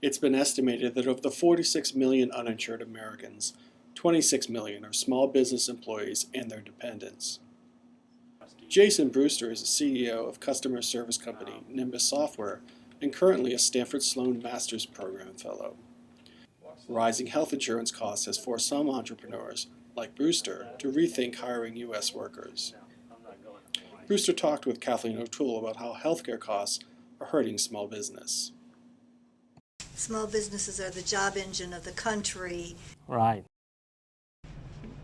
It's been estimated that of the 46 million uninsured Americans, 26 million are small business employees and their dependents. Jason Brewster is the CEO of customer service company Nimbus Software and currently a Stanford Sloan Master's Program Fellow. Rising health insurance costs has forced some entrepreneurs, like Brewster, to rethink hiring U.S. workers. Brewster talked with Kathleen O'Toole about how healthcare costs are hurting small business. Small businesses are the job engine of the country. Right.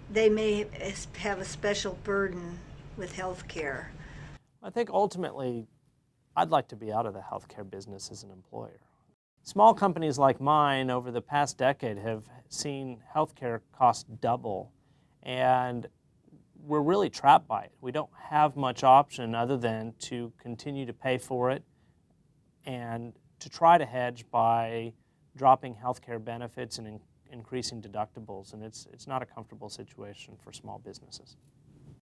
They may have a special burden with healthcare. I think ultimately, I'd like to be out of the healthcare business as an employer. Small companies like mine over the past decade have seen healthcare costs double, and we're really trapped by it. We don't have much option other than to continue to pay for it and to try to hedge by dropping healthcare benefits and increasing deductibles, and it's not a comfortable situation for small businesses.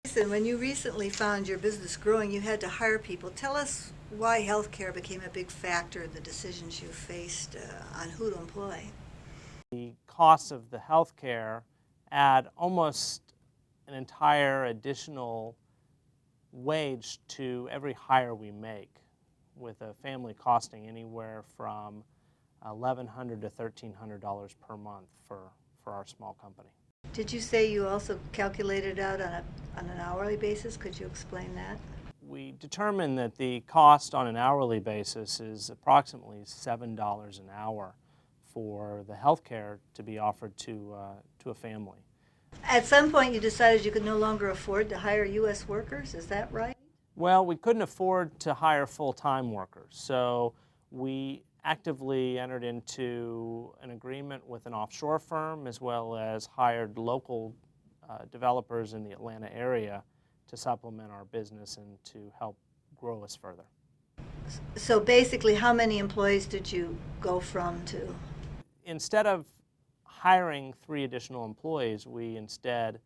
Listen, when you recently found your business growing, you had to hire people. Tell us why healthcare became a big factor in the decisions you faced on who to employ. The costs of the healthcare add almost an entire additional wage to every hire we make, with a family costing anywhere from $1,100 to $1,300 per month for our small company. Did you say you also calculated out on an hourly basis? Could you explain that? We determined that the cost on an hourly basis is approximately $7 an hour for the health care to be offered to a family. At some point you decided you could no longer afford to hire U.S. workers, is that right? Well, we couldn't afford to hire full-time workers, so we actively entered into an agreement with an offshore firm as well as hired local developers in the Atlanta area to supplement our business and to help grow us further. So basically, how many employees did you go from to? Instead of hiring 3 additional employees, we instead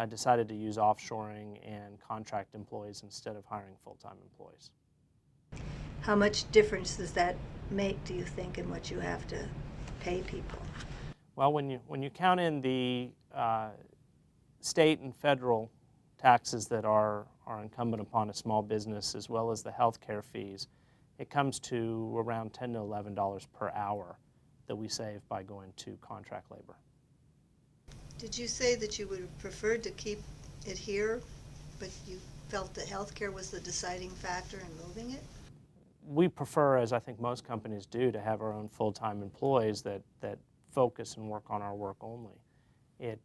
decided to use offshoring and contract employees instead of hiring full-time employees. How much difference does that make, do you think, in what you have to pay people? Well, when you count in the state and federal taxes that are incumbent upon a small business, as well as the health care fees, it comes to around $10 to $11 per hour that we save by going to contract labor. Did you say that you would have preferred to keep it here, but you felt that health care was the deciding factor in moving it? We prefer, as I think most companies do, to have our own full-time employees that focus and work on our work only. It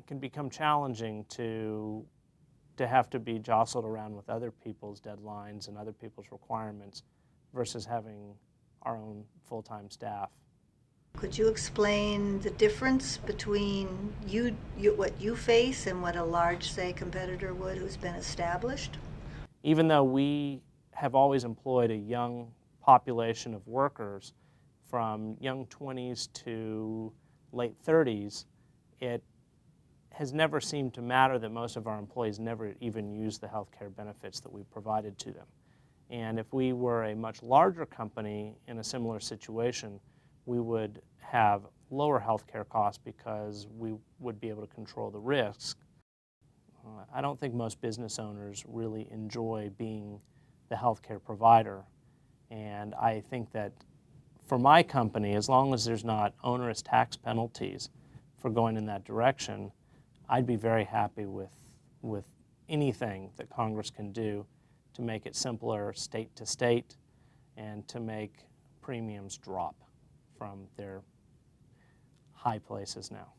can become challenging to have to be jostled around with other people's deadlines and other people's requirements versus having our own full-time staff. Could you explain the difference between what you face and what a large, say, competitor would who's been established? Even though we have always employed a young population of workers from young 20s to late 30s, it has never seemed to matter that most of our employees never even use the health care benefits that we provided to them. And if we were a much larger company in a similar situation, we would have lower health care costs because we would be able to control the risk. I don't think most business owners really enjoy being the healthcare provider, and I think that for my company, as long as there's not onerous tax penalties for going in that direction, I'd be very happy with anything that Congress can do to make it simpler state to state and to make premiums drop from their high places now.